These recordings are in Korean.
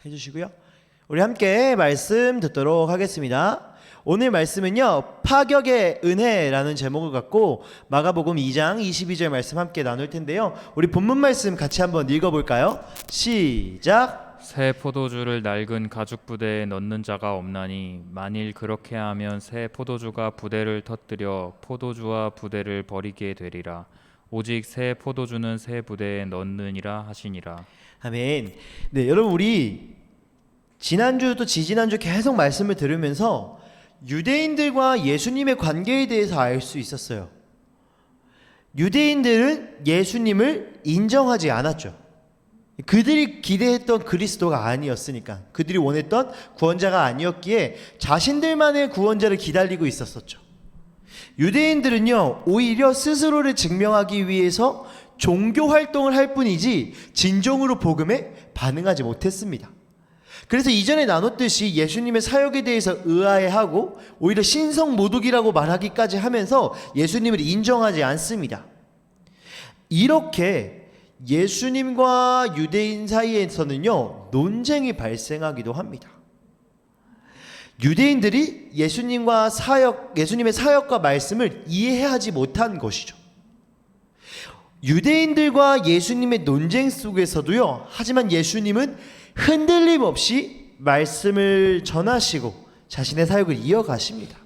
해주시고요. 우리 함께 말씀 듣도록 하겠습니다. 오늘 말씀은요, 파격의 은혜라는 제목을 갖고 마가복음 2장 22절 말씀 함께 나눌 텐데요. 우리 본문 말씀 같이 한번 읽어볼까요? 시작. 새 포도주를 낡은 가죽 부대에 넣는 자가 없나니 만일 그렇게 하면 새 포도주가 부대를 터뜨려 포도주와 부대를 버리게 되리라. 오직 새 포도주는 새 부대에 넣느니라 하시니라. 아멘. 네, 여러분, 우리 지난주 또 지지난주 계속 말씀을 들으면서 유대인들과 예수님의 관계에 대해서 알 수 있었어요. 유대인들은 예수님을 인정하지 않았죠. 그들이 기대했던 그리스도가 아니었으니까, 그들이 원했던 구원자가 아니었기에 자신들만의 구원자를 기다리고 있었었죠. 유대인들은요, 오히려 스스로를 증명하기 위해서 종교 활동을 할 뿐이지 진정으로 복음에 반응하지 못했습니다. 그래서 이전에 나눴듯이 예수님의 사역에 대해서 의아해하고 오히려 신성모독이라고 말하기까지 하면서 예수님을 인정하지 않습니다. 이렇게 예수님과 유대인 사이에서는요, 논쟁이 발생하기도 합니다. 유대인들이 예수님의 사역과 말씀을 이해하지 못한 것이죠. 유대인들과 예수님의 논쟁 속에서도요, 하지만 예수님은 흔들림 없이 말씀을 전하시고 자신의 사역을 이어가십니다.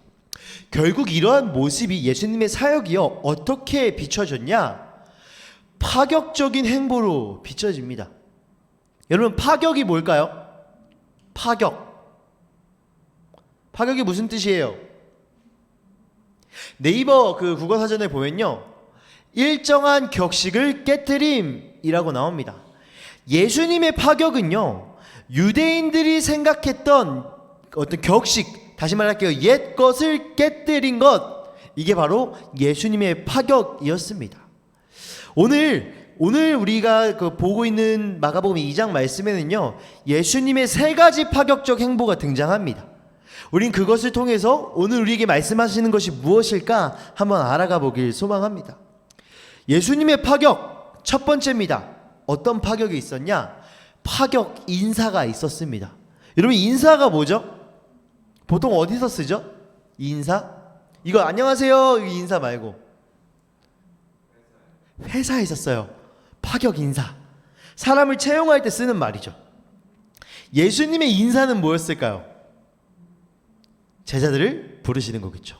결국 이러한 모습이 예수님의 사역이요, 어떻게 비춰졌냐? 파격적인 행보로 비춰집니다. 여러분, 파격이 뭘까요? 파격이 무슨 뜻이에요? 네이버 그 국어사전에 보면요, 일정한 격식을 깨트림이라고 나옵니다. 예수님의 파격은요, 유대인들이 생각했던 어떤 격식, 다시 말할게요, 옛 것을 깨뜨린 것, 이게 바로 예수님의 파격이었습니다. 오늘 우리가 보고 있는 마가복음 2장 말씀에는요, 예수님의 세 가지 파격적 행보가 등장합니다. 우린 그것을 통해서 오늘 우리에게 말씀하시는 것이 무엇일까 한번 알아가 보길 소망합니다. 예수님의 파격, 첫 번째입니다. 어떤 파격이 있었냐? 파격 인사가 있었습니다. 여러분, 인사가 뭐죠? 보통 어디서 쓰죠? 인사? 이거 안녕하세요 이 인사 말고 회사에 썼어요. 파격 인사. 사람을 채용할 때 쓰는 말이죠. 예수님의 인사는 뭐였을까요? 제자들을 부르시는 거겠죠.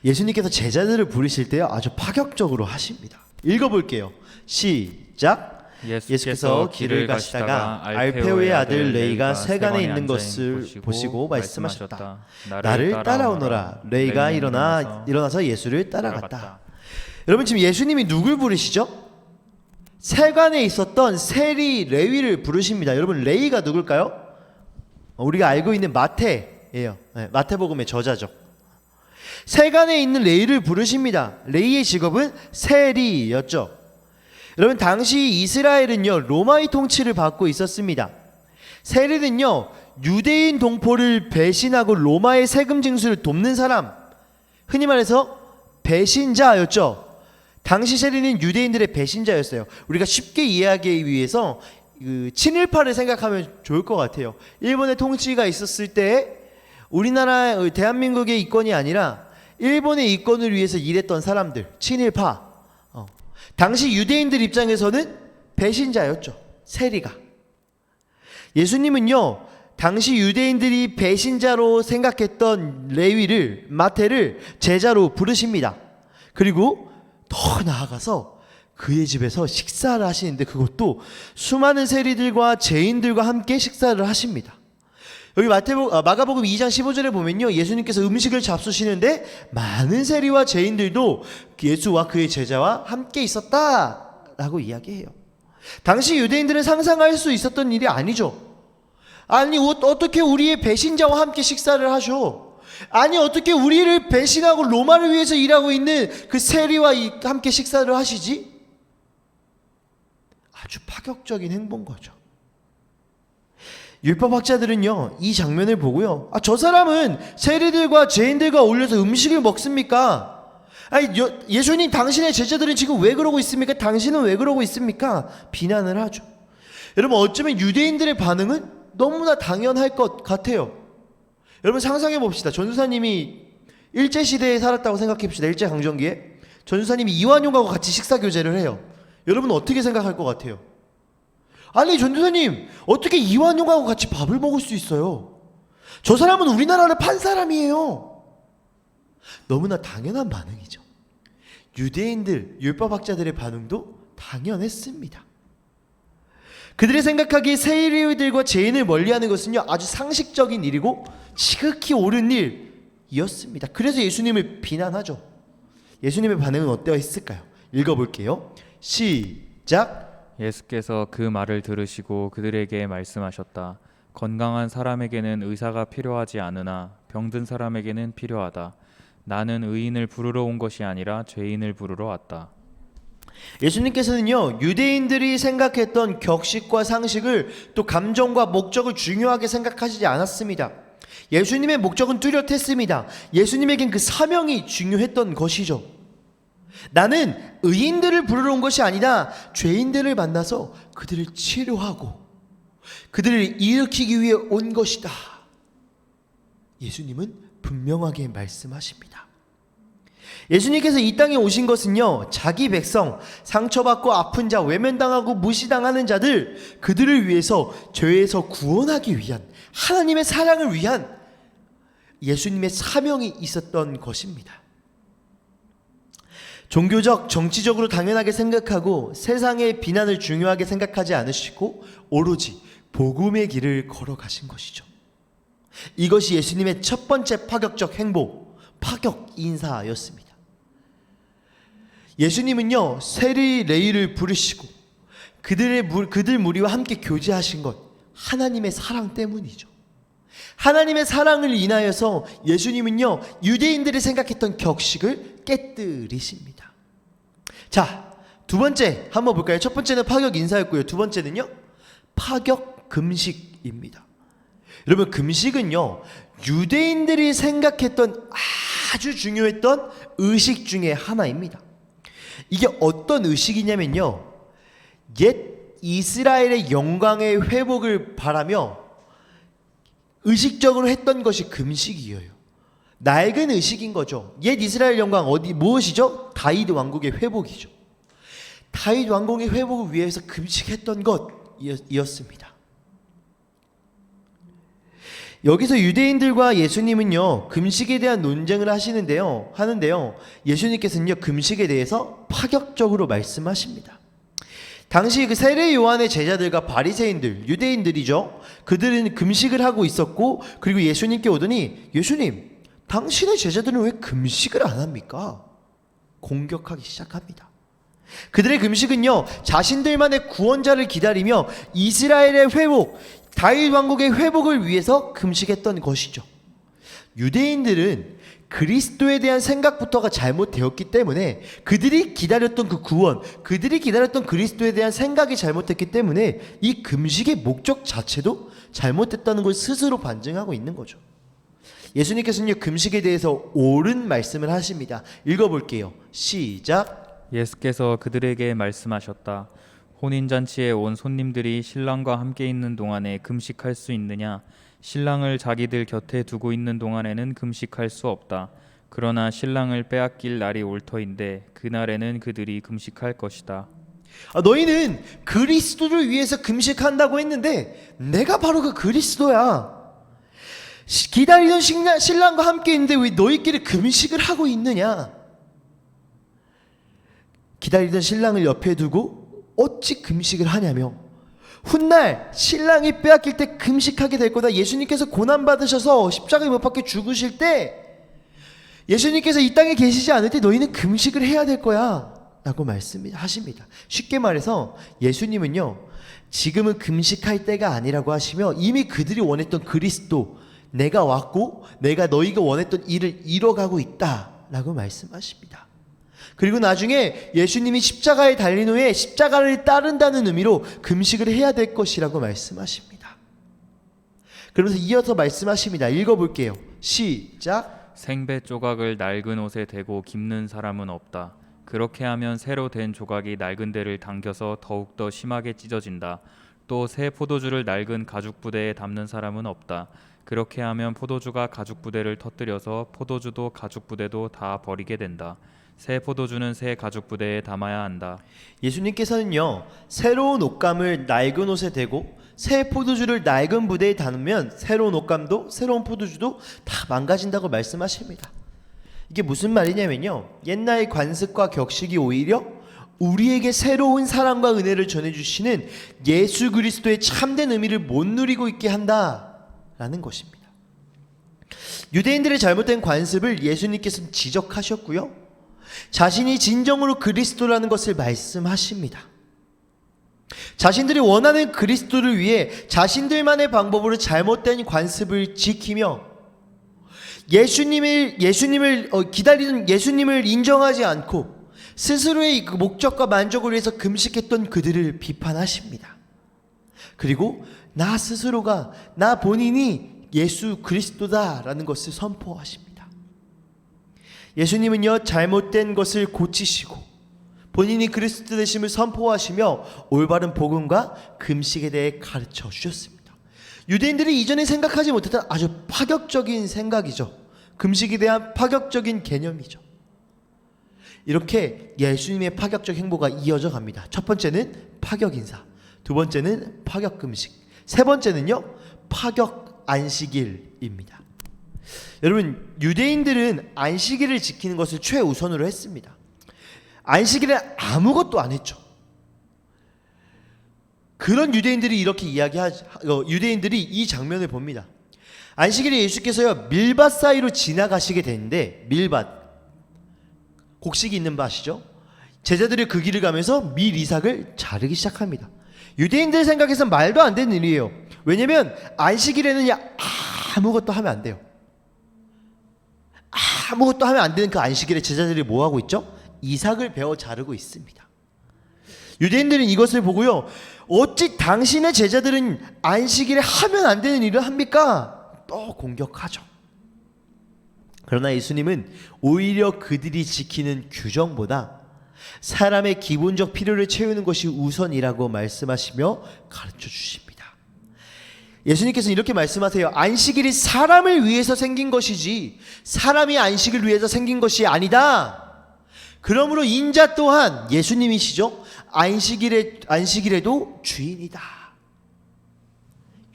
예수님께서 제자들을 부르실 때 아주 파격적으로 하십니다. 읽어볼게요. 시작. 예수께서 길을 가시다가 알페오의 아들 레이가 세간에 있는 것을 보시고 말씀하셨다. 나를 따라오너라. 레이가 일어나서 예수를 따라갔다. 여러분, 지금 예수님이 누굴 부르시죠? 세간에 있었던 세리 레위를 부르십니다. 여러분, 레이가 누굴까요? 우리가 알고 있는 마태예요. 네, 마태복음의 저자죠. 세간에 있는 레이를 부르십니다. 레이의 직업은 세리였죠. 여러분, 당시 이스라엘은요, 로마의 통치를 받고 있었습니다. 세리는요, 유대인 동포를 배신하고 로마의 세금 징수를 돕는 사람, 흔히 말해서 배신자였죠. 당시 세리는 유대인들의 배신자였어요. 우리가 쉽게 이해하기 위해서 친일파를 생각하면 좋을 것 같아요. 일본의 통치가 있었을 때 우리나라 대한민국의 이권이 아니라 일본의 이권을 위해서 일했던 사람들, 친일파. 당시 유대인들 입장에서는 배신자였죠. 세리가. 예수님은요, 당시 유대인들이 배신자로 생각했던 레위를, 마태를 제자로 부르십니다. 그리고 더 나아가서 그의 집에서 식사를 하시는데, 그것도 수많은 세리들과 죄인들과 함께 식사를 하십니다. 여기 마가복음 2장 15절에 보면요, 예수님께서 음식을 잡수시는데 많은 세리와 죄인들도 예수와 그의 제자와 함께 있었다라고 이야기해요. 당시 유대인들은 상상할 수 있었던 일이 아니죠. 아니, 어떻게 우리의 배신자와 함께 식사를 하셔? 아니, 어떻게 우리를 배신하고 로마를 위해서 일하고 있는 그 세리와 함께 식사를 하시지? 아주 파격적인 행보인 거죠. 율법학자들은요, 이 장면을 보고요, 저 사람은 세리들과 죄인들과 어울려서 음식을 먹습니까? 아니, 예수님, 당신의 제자들은 지금 왜 그러고 있습니까? 당신은 왜 그러고 있습니까? 비난을 하죠. 여러분, 어쩌면 유대인들의 반응은 너무나 당연할 것 같아요. 여러분 상상해 봅시다. 전도사님이 일제시대에 살았다고 생각해 봅시다. 일제강점기에 전도사님이 이완용하고 같이 식사교제를 해요. 여러분은 어떻게 생각할 것 같아요? 아니 전도사님 어떻게 이완용하고 같이 밥을 먹을 수 있어요? 저 사람은 우리나라를 판 사람이에요. 너무나 당연한 반응이죠. 유대인들, 율법학자들의 반응도 당연했습니다. 그들이 생각하기에 세리들과 죄인을 멀리하는 것은요 아주 상식적인 일이고 지극히 옳은 일이었습니다. 그래서 예수님을 비난하죠. 예수님의 반응은 어떠했을까요? 읽어볼게요. 시작. 예수께서 그 말을 들으시고 그들에게 말씀하셨다. 건강한 사람에게는 의사가 필요하지 않으나 병든 사람에게는 필요하다. 나는 의인을 부르러 온 것이 아니라 죄인을 부르러 왔다. 예수님께서는요 유대인들이 생각했던 격식과 상식을 또 감정과 목적을 중요하게 생각하시지 않았습니다. 예수님의 목적은 뚜렷했습니다. 예수님에겐 그 사명이 중요했던 것이죠. 나는 의인들을 부르러 온 것이 아니라 죄인들을 만나서 그들을 치료하고 그들을 일으키기 위해 온 것이다. 예수님은 분명하게 말씀하십니다. 예수님께서 이 땅에 오신 것은요 자기 백성, 상처받고 아픈 자, 외면당하고 무시당하는 자들, 그들을 위해서 죄에서 구원하기 위한 하나님의 사랑을 위한 예수님의 사명이 있었던 것입니다. 종교적, 정치적으로 당연하게 생각하고 세상의 비난을 중요하게 생각하지 않으시고 오로지 복음의 길을 걸어가신 것이죠. 이것이 예수님의 첫 번째 파격적 행보, 파격 인사였습니다. 예수님은요 세리 레위를 부르시고 그들 무리와 함께 교제하신 것 하나님의 사랑 때문이죠. 하나님의 사랑을 인하여서 예수님은요 유대인들이 생각했던 격식을 깨뜨리십니다. 자, 두 번째 한번 볼까요? 첫 번째는 파격 인사였고요. 두 번째는요 파격 금식입니다. 여러분 금식은요 유대인들이 생각했던 아주 중요했던 의식 중에 하나입니다. 이게 어떤 의식이냐면요 옛 이스라엘의 영광의 회복을 바라며 의식적으로 했던 것이 금식이에요. 낡은 의식인 거죠. 옛 이스라엘 영광 무엇이죠? 다윗 왕국의 회복이죠. 다윗 왕국의 회복을 위해서 금식했던 것이었습니다. 여기서 유대인들과 예수님은요 금식에 대한 논쟁을 하는데요 예수님께서는요 금식에 대해서 파격적으로 말씀하십니다. 당시 그 세례 요한의 제자들과 바리새인들, 유대인들이죠. 그들은 금식을 하고 있었고 그리고 예수님께 오더니 예수님, 당신의 제자들은 왜 금식을 안 합니까? 공격하기 시작합니다. 그들의 금식은요 자신들만의 구원자를 기다리며 이스라엘의 회복, 다윗 왕국의 회복을 위해서 금식했던 것이죠. 유대인들은 그리스도에 대한 생각부터가 잘못되었기 때문에 그들이 기다렸던 그 구원, 그들이 기다렸던 그리스도에 대한 생각이 잘못됐기 때문에 이 금식의 목적 자체도 잘못됐다는 걸 스스로 반증하고 있는 거죠. 예수님께서는 금식에 대해서 옳은 말씀을 하십니다. 읽어볼게요. 시작. 예수께서 그들에게 말씀하셨다. 혼인잔치에 온 손님들이 신랑과 함께 있는 동안에 금식할 수 있느냐? 신랑을 자기들 곁에 두고 있는 동안에는 금식할 수 없다. 그러나 신랑을 빼앗길 날이 올 터인데 그날에는 그들이 금식할 것이다. 너희는 그리스도를 위해서 금식한다고 했는데 내가 바로 그 그리스도야. 기다리던 신랑과 함께 있는데 왜 너희끼리 금식을 하고 있느냐? 기다리던 신랑을 옆에 두고 어찌 금식을 하냐며 훗날 신랑이 빼앗길 때 금식하게 될 거다. 예수님께서 고난받으셔서 십자가에 못 박혀 죽으실 때 예수님께서 이 땅에 계시지 않을 때 너희는 금식을 해야 될 거야 라고 말씀하십니다. 쉽게 말해서 예수님은요 지금은 금식할 때가 아니라고 하시며 이미 그들이 원했던 그리스도, 내가 왔고 내가 너희가 원했던 일을 이뤄가고 있다 라고 말씀하십니다. 그리고 나중에 예수님이 십자가에 달린 후에 십자가를 따른다는 의미로 금식을 해야 될 것이라고 말씀하십니다. 그러면서 이어서 말씀하십니다. 읽어볼게요. 시작. 생배 조각을 낡은 옷에 대고 깁는 사람은 없다. 그렇게 하면 새로 된 조각이 낡은 데를 당겨서 더욱더 심하게 찢어진다. 또 새 포도주를 낡은 가죽 부대에 담는 사람은 없다. 그렇게 하면 포도주가 가죽 부대를 터뜨려서 포도주도 가죽 부대도 다 버리게 된다. 새 포도주는 새 가죽 부대에 담아야 한다. 예수님께서는요, 새로운 옷감을 낡은 옷에 대고 새 포도주를 낡은 부대에 담으면 새로운 옷감도 새로운 포도주도 다 망가진다고 말씀하십니다. 이게 무슨 말이냐면요, 옛날 관습과 격식이 오히려 우리에게 새로운 사랑과 은혜를 전해주시는 예수 그리스도의 참된 의미를 못 누리고 있게 한다라는 것입니다. 유대인들의 잘못된 관습을 예수님께서는 지적하셨고요, 자신이 진정으로 그리스도라는 것을 말씀하십니다. 자신들이 원하는 그리스도를 위해 자신들만의 방법으로 잘못된 관습을 지키며 예수님을 기다리는 예수님을 인정하지 않고 스스로의 그 목적과 만족을 위해서 금식했던 그들을 비판하십니다. 그리고 나 스스로가, 나 본인이 예수 그리스도다라는 것을 선포하십니다. 예수님은요, 잘못된 것을 고치시고 본인이 그리스도 되심을 선포하시며 올바른 복음과 금식에 대해 가르쳐 주셨습니다. 유대인들이 이전에 생각하지 못했던 아주 파격적인 생각이죠. 금식에 대한 파격적인 개념이죠. 이렇게 예수님의 파격적 행보가 이어져 갑니다. 첫 번째는 파격 인사, 두 번째는 파격 금식, 세 번째는요, 파격 안식일입니다. 여러분, 유대인들은 안식일을 지키는 것을 최우선으로 했습니다. 안식일에 아무것도 안 했죠. 그런 유대인들이 이렇게 유대인들이 이 장면을 봅니다. 안식일에 예수께서요, 밀밭 사이로 지나가시게 되는데, 밀밭, 곡식이 있는 밭이죠. 제자들이 그 길을 가면서 밀 이삭을 자르기 시작합니다. 유대인들 생각에서는 말도 안 되는 일이에요. 왜냐면 안식일에는 아무것도 하면 안 돼요. 아무것도 하면 안 되는 그 안식일에 제자들이 뭐 하고 있죠? 이삭을 베어 자르고 있습니다. 유대인들은 이것을 보고요, 어찌 당신의 제자들은 안식일에 하면 안 되는 일을 합니까? 또 공격하죠. 그러나 예수님은 오히려 그들이 지키는 규정보다 사람의 기본적 필요를 채우는 것이 우선이라고 말씀하시며 가르쳐 주십니다. 예수님께서는 이렇게 말씀하세요. 안식일이 사람을 위해서 생긴 것이지 사람이 안식을 위해서 생긴 것이 아니다. 그러므로 인자 또한, 예수님이시죠, 안식일에도 주인이다.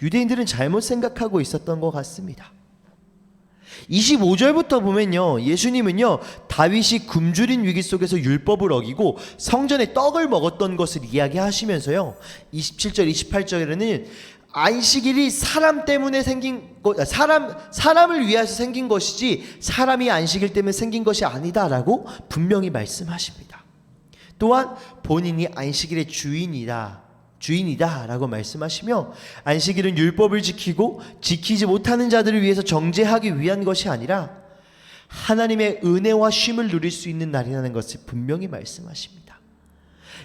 유대인들은 잘못 생각하고 있었던 것 같습니다. 25절부터 보면요, 예수님은요, 다윗이 굶주린 위기 속에서 율법을 어기고 성전에 떡을 먹었던 것을 이야기하시면서요, 27절 28절에는 안식일이 사람 때문에 생긴 사람을 위해서 생긴 것이지 사람이 안식일 때문에 생긴 것이 아니다라고 분명히 말씀하십니다. 또한 본인이 안식일의 주인이다라고 말씀하시며, 안식일은 율법을 지키고 지키지 못하는 자들을 위해서 정죄하기 위한 것이 아니라 하나님의 은혜와 쉼을 누릴 수 있는 날이라는 것을 분명히 말씀하십니다.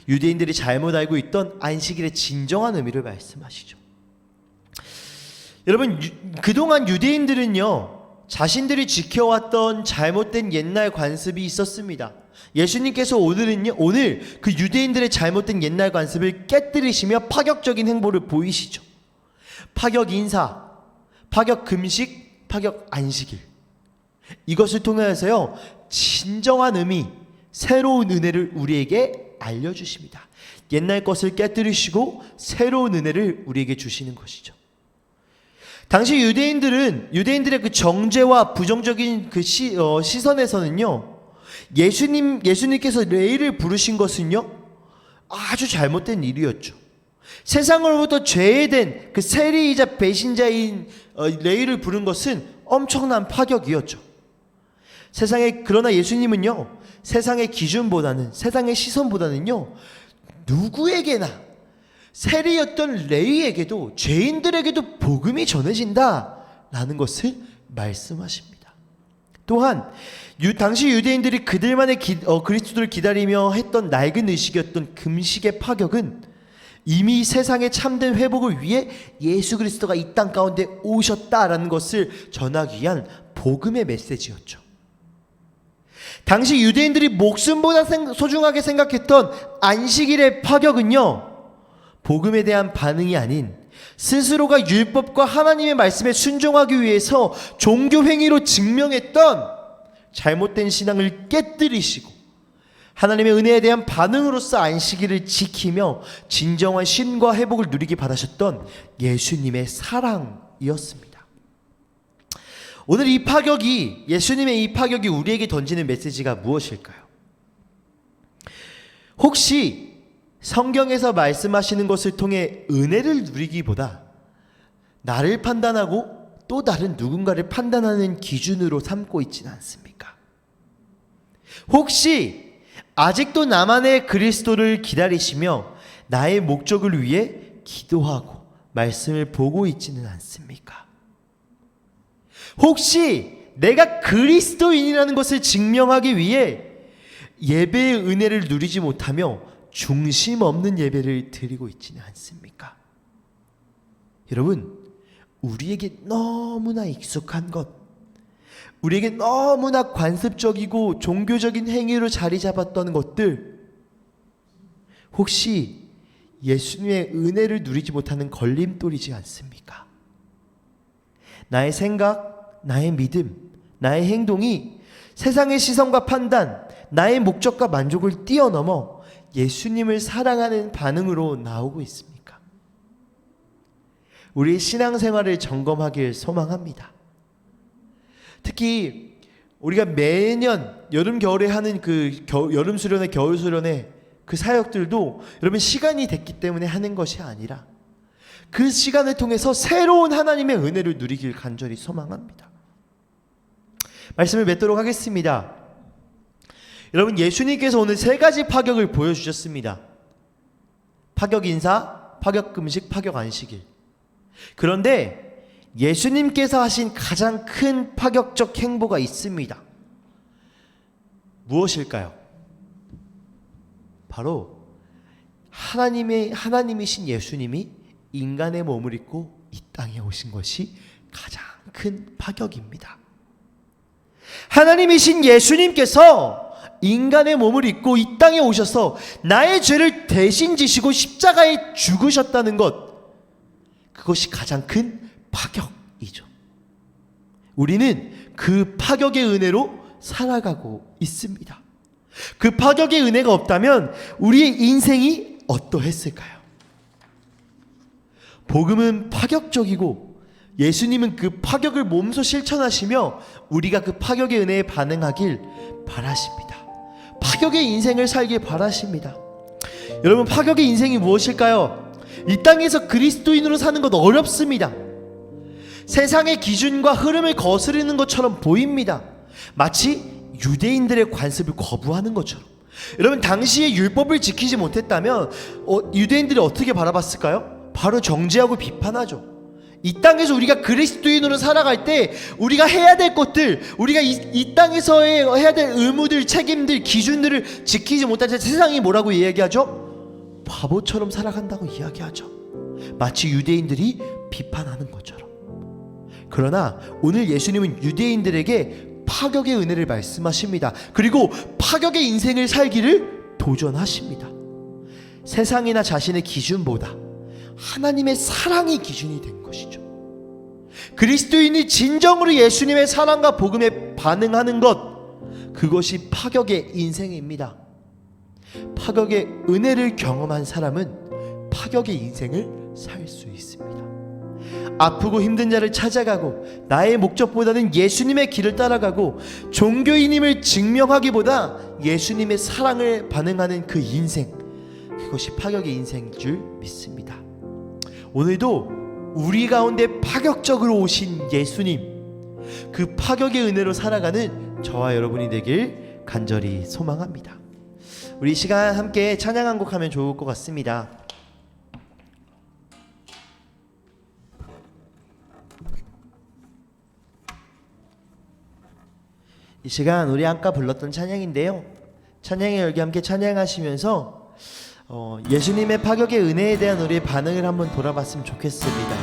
유대인들이 잘못 알고 있던 안식일의 진정한 의미를 말씀하시죠. 여러분, 그동안 유대인들은요, 자신들이 지켜왔던 잘못된 옛날 관습이 있었습니다. 예수님께서 오늘 그 유대인들의 잘못된 옛날 관습을 깨뜨리시며 파격적인 행보를 보이시죠. 파격 인사, 파격 금식, 파격 안식일, 이것을 통해서요, 진정한 의미, 새로운 은혜를 우리에게 알려주십니다. 옛날 것을 깨뜨리시고 새로운 은혜를 우리에게 주시는 것이죠. 당시 유대인들의 그 정죄와 부정적인 그 시선에서는요, 예수님께서 레위를 부르신 것은요, 아주 잘못된 일이었죠. 세상으로부터 죄된 그 세리이자 배신자인 레위를 부른 것은 엄청난 파격이었죠. 그러나 예수님은요, 세상의 기준보다는, 세상의 시선보다는요, 누구에게나, 세리였던 레위에게도, 죄인들에게도 복음이 전해진다라는 것을 말씀하십니다. 또한 당시 유대인들이 그들만의 그리스도를 기다리며 했던 낡은 의식이었던 금식의 파격은 이미 세상의 참된 회복을 위해 예수 그리스도가 이 땅 가운데 오셨다라는 것을 전하기 위한 복음의 메시지였죠. 당시 유대인들이 목숨보다 소중하게 생각했던 안식일의 파격은요, 복음에 대한 반응이 아닌 스스로가 율법과 하나님의 말씀에 순종하기 위해서 종교 행위로 증명했던 잘못된 신앙을 깨뜨리시고 하나님의 은혜에 대한 반응으로서 안식일을 지키며 진정한 쉼과 회복을 누리게 받으셨던 예수님의 사랑이었습니다. 오늘 예수님의 이 파격이 우리에게 던지는 메시지가 무엇일까요? 혹시 성경에서 말씀하시는 것을 통해 은혜를 누리기보다 나를 판단하고 또 다른 누군가를 판단하는 기준으로 삼고 있지는 않습니까? 혹시 아직도 나만의 그리스도를 기다리시며 나의 목적을 위해 기도하고 말씀을 보고 있지는 않습니까? 혹시 내가 그리스도인이라는 것을 증명하기 위해 예배의 은혜를 누리지 못하며 중심 없는 예배를 드리고 있지는 않습니까? 여러분, 우리에게 너무나 익숙한 것, 우리에게 너무나 관습적이고 종교적인 행위로 자리 잡았던 것들, 혹시 예수님의 은혜를 누리지 못하는 걸림돌이지 않습니까? 나의 생각, 나의 믿음, 나의 행동이 세상의 시선과 판단, 나의 목적과 만족을 뛰어넘어 예수님을 사랑하는 반응으로 나오고 있습니까? 우리의 신앙생활을 점검하길 소망합니다. 특히 우리가 매년 여름 겨울에 하는 그 여름 수련회, 겨울 수련회 그 사역들도 여러분 시간이 됐기 때문에 하는 것이 아니라 그 시간을 통해서 새로운 하나님의 은혜를 누리길 간절히 소망합니다. 말씀을 맺도록 하겠습니다. 여러분, 예수님께서 오늘 세 가지 파격을 보여주셨습니다. 파격 인사, 파격 금식, 파격 안식일. 그런데 예수님께서 하신 가장 큰 파격적 행보가 있습니다. 무엇일까요? 바로 하나님이신 예수님이 인간의 몸을 입고 이 땅에 오신 것이 가장 큰 파격입니다. 하나님이신 예수님께서 인간의 몸을 입고 이 땅에 오셔서 나의 죄를 대신 지시고 십자가에 죽으셨다는 것, 그것이 가장 큰 파격이죠. 우리는 그 파격의 은혜로 살아가고 있습니다. 그 파격의 은혜가 없다면 우리의 인생이 어떠했을까요? 복음은 파격적이고 예수님은 그 파격을 몸소 실천하시며 우리가 그 파격의 은혜에 반응하길 바라십니다. 파격의 인생을 살길 바라십니다. 여러분, 파격의 인생이 무엇일까요? 이 땅에서 그리스도인으로 사는 것 어렵습니다. 세상의 기준과 흐름을 거스르는 것처럼 보입니다. 마치 유대인들의 관습을 거부하는 것처럼. 여러분, 당시에 율법을 지키지 못했다면 유대인들이 어떻게 바라봤을까요? 바로 정죄하고 비판하죠. 이 땅에서 우리가 그리스도인으로 살아갈 때 우리가 해야 될 것들, 우리가 이 땅에서의 해야 될 의무들, 책임들, 기준들을 지키지 못할 때 세상이 뭐라고 이야기하죠? 바보처럼 살아간다고 이야기하죠. 마치 유대인들이 비판하는 것처럼. 그러나 오늘 예수님은 유대인들에게 파격의 은혜를 말씀하십니다. 그리고 파격의 인생을 살기를 도전하십니다. 세상이나 자신의 기준보다 하나님의 사랑이 기준이 된 것이죠. 그리스도인이 진정으로 예수님의 사랑과 복음에 반응하는 것, 그것이 파격의 인생입니다. 파격의 은혜를 경험한 사람은 파격의 인생을 살 수 있습니다. 아프고 힘든 자를 찾아가고 나의 목적보다는 예수님의 길을 따라가고 종교인임을 증명하기보다 예수님의 사랑을 반응하는 그 인생, 그것이 파격의 인생인 줄 믿습니다. 오늘도 우리 가운데 파격적으로 오신 예수님, 그 파격의 은혜로 살아가는 저와 여러분이 되길 간절히 소망합니다. 우리 이 시간 함께 찬양 한 곡 하면 좋을 것 같습니다. 이 시간 우리 아까 불렀던 찬양인데요, 찬양의 열기 함께 찬양하시면서 예수님의 파격의 은혜에 대한 우리의 반응을 한번 돌아봤으면 좋겠습니다.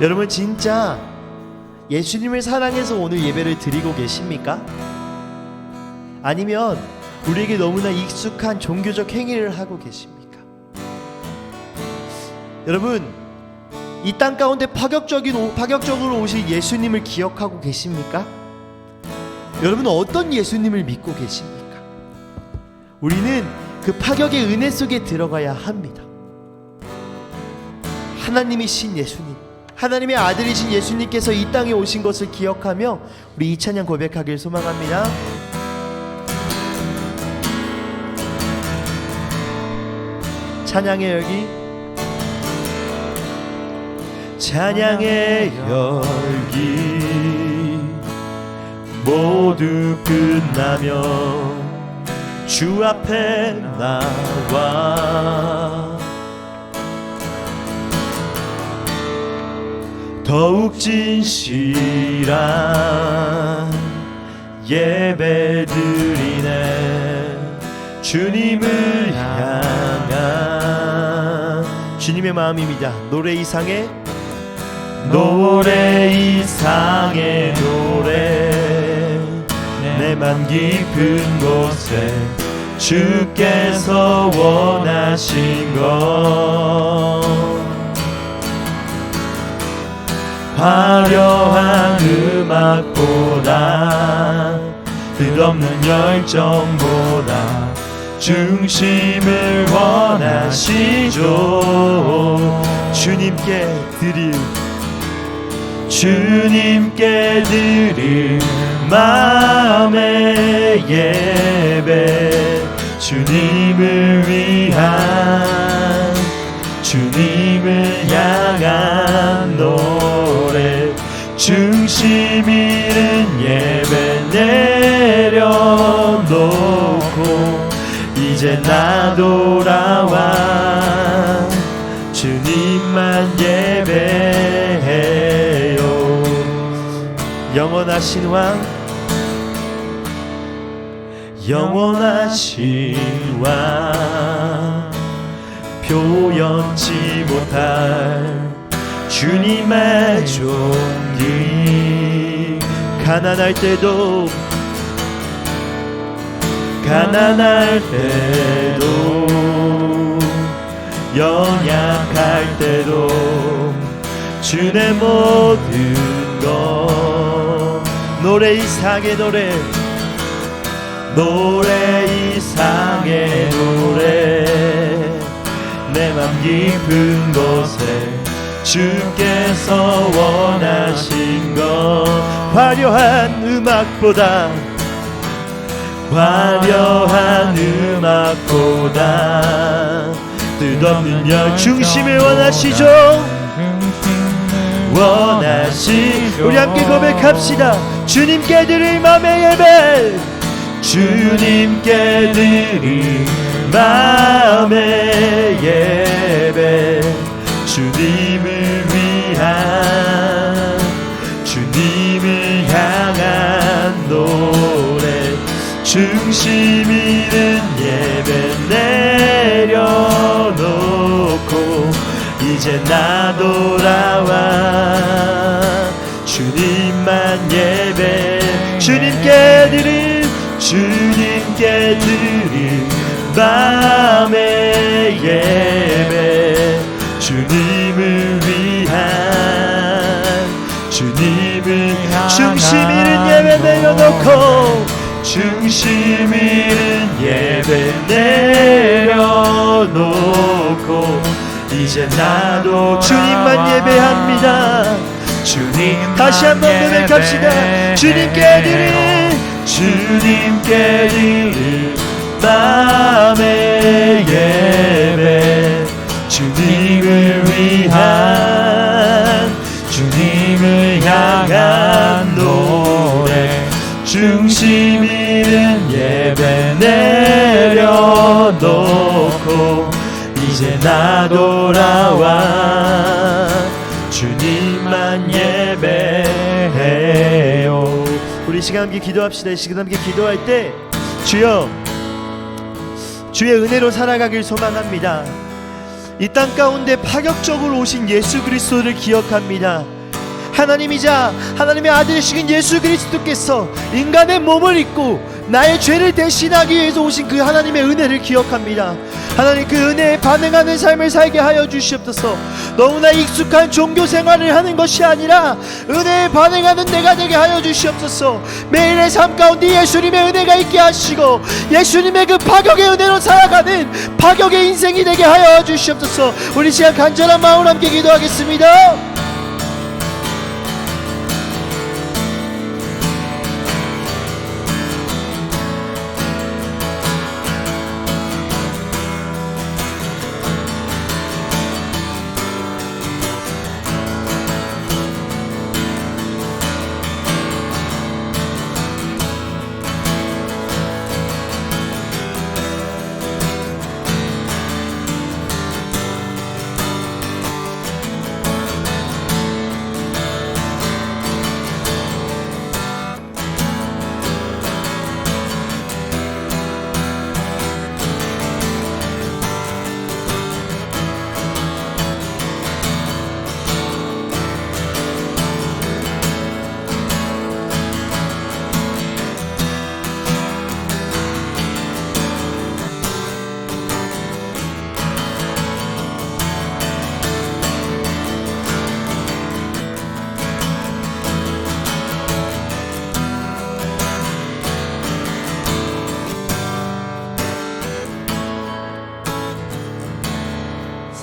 여러분, 진짜 예수님을 사랑해서 오늘 예배를 드리고 계십니까? 아니면 우리에게 너무나 익숙한 종교적 행위를 하고 계십니까? 여러분, 이 땅 가운데 파격적으로 오실 예수님을 기억하고 계십니까? 여러분은 어떤 예수님을 믿고 계십니까? 우리는 그 파격의 은혜 속에 들어가야 합니다. 하나님이신 예수님, 하나님의 아들이신 예수님께서 이 땅에 오신 것을 기억하며 우리 이 찬양 고백하길 소망합니다. 찬양의 열기, 찬양의 열기 모두 끝나면 주 앞에 나와 더욱 진실한 예배드리네. 주님을 향한 주님의 마음입니다. 노래 이상의 노래 내 맘 깊은 곳에 주께서 원하신 것 화려한 음악보다 끝없는 열정보다 중심을 원하시죠. 주님께 드릴 마음의 예배 주님을 위한 주님을 향한 노래 중심 잃은 예배 내려놓고 이제 나 돌아와 주님만 예배해요. 영원하신 왕 표현치 못할 주님의 존귀 가난할 때도 연약할 때도 주의 모든 것 노래 이상의 노래 내 맘 깊은 곳에 주께서 원하신 것 화려한 음악보다 뜻없는 열 중심을 원하시죠. 우리 함께 고백합시다. 주님께 드릴 맘의 예배 주님께 드릴 마음의 예배 주님을 위한 주님을 향한 노래 중심 잃은 예배 내려놓고 이제 나 돌아와 주님만 예배 주님께 드릴 마음의 예배 주님을 위한 주님을 중심 잃은 예배 내려놓고 중심 잃은 예배 내려놓고 이제 나도 주님만 예배합니다. 다시 한번 고백합시다. 주님께 드릴 마음의 예배 주님을 위한 주님을 향한 노래 중심 잃은 예배 내려놓고 이제 나 돌아와 주님만 예배해요. 우리 시간 함께 기도합시다. 시간 함께 기도할 때 주여 주의 은혜로 살아가길 소망합니다. 이 땅 가운데 파격적으로 오신 예수 그리스도를 기억합니다. 하나님이자 하나님의 아들이신 예수 그리스도께서 인간의 몸을 입고 나의 죄를 대신하기 위해서 오신 그 하나님의 은혜를 기억합니다. 하나님 그 은혜에 반응하는 삶을 살게 하여 주시옵소서. 너무나 익숙한 종교 생활을 하는 것이 아니라 은혜에 반응하는 내가 되게 하여 주시옵소서. 매일의 삶 가운데 예수님의 은혜가 있게 하시고 예수님의 그 파격의 은혜로 살아가는 파격의 인생이 되게 하여 주시옵소서. 우리 시간 간절한 마음으로 함께 기도하겠습니다.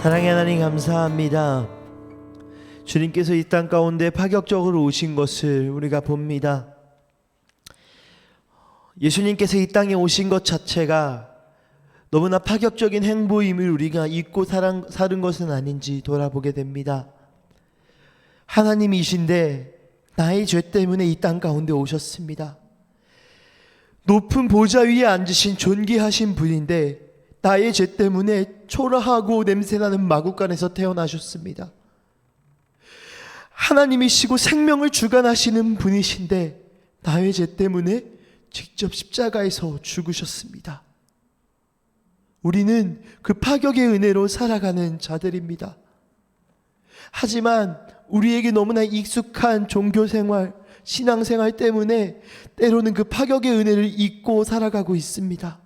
사랑의 하나님 감사합니다. 주님께서 이 땅 가운데 파격적으로 오신 것을 우리가 봅니다. 예수님께서 이 땅에 오신 것 자체가 너무나 파격적인 행보임을 우리가 잊고 사는 것은 아닌지 돌아보게 됩니다. 하나님이신데 나의 죄 때문에 이 땅 가운데 오셨습니다. 높은 보좌 위에 앉으신 존귀하신 분인데 나의 죄 때문에 초라하고 냄새나는 마구간에서 태어나셨습니다. 하나님이시고 생명을 주관하시는 분이신데 나의 죄 때문에 직접 십자가에서 죽으셨습니다. 우리는 그 파격의 은혜로 살아가는 자들입니다. 하지만 우리에게 너무나 익숙한 종교생활, 신앙생활 때문에 때로는 그 파격의 은혜를 잊고 살아가고 있습니다.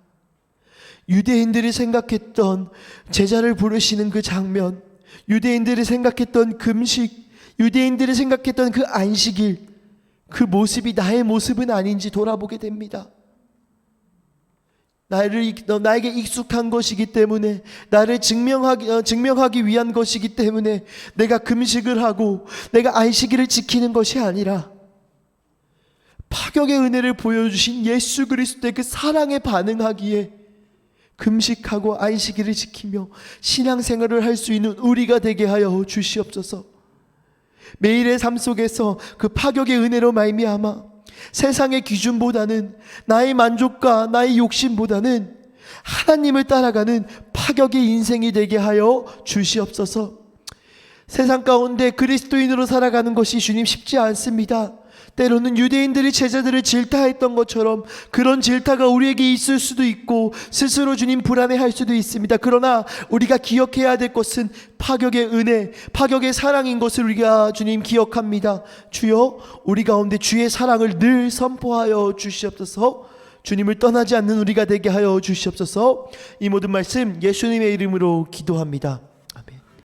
유대인들이 생각했던 제자를 부르시는 그 장면, 유대인들이 생각했던 금식, 유대인들이 생각했던 그 안식일, 그 모습이 나의 모습은 아닌지 돌아보게 됩니다. 나에게 익숙한 것이기 때문에, 나를 증명하기 위한 것이기 때문에 내가 금식을 하고 내가 안식일을 지키는 것이 아니라 파격의 은혜를 보여주신 예수 그리스도의 그 사랑에 반응하기에 금식하고 안식일을 지키며 신앙생활을 할 수 있는 우리가 되게 하여 주시옵소서. 매일의 삶 속에서 그 파격의 은혜로 말미암아 세상의 기준보다는, 나의 만족과 나의 욕심보다는 하나님을 따라가는 파격의 인생이 되게 하여 주시옵소서. 세상 가운데 그리스도인으로 살아가는 것이 주님 쉽지 않습니다. 때로는 유대인들이 제자들을 질타했던 것처럼 그런 질타가 우리에게 있을 수도 있고 스스로 주님 불안해할 수도 있습니다. 그러나 우리가 기억해야 될 것은 파격의 은혜, 파격의 사랑인 것을 우리가 주님 기억합니다. 주여, 우리 가운데 주의 사랑을 늘 선포하여 주시옵소서. 주님을 떠나지 않는 우리가 되게 하여 주시옵소서. 이 모든 말씀 예수님의 이름으로 기도합니다.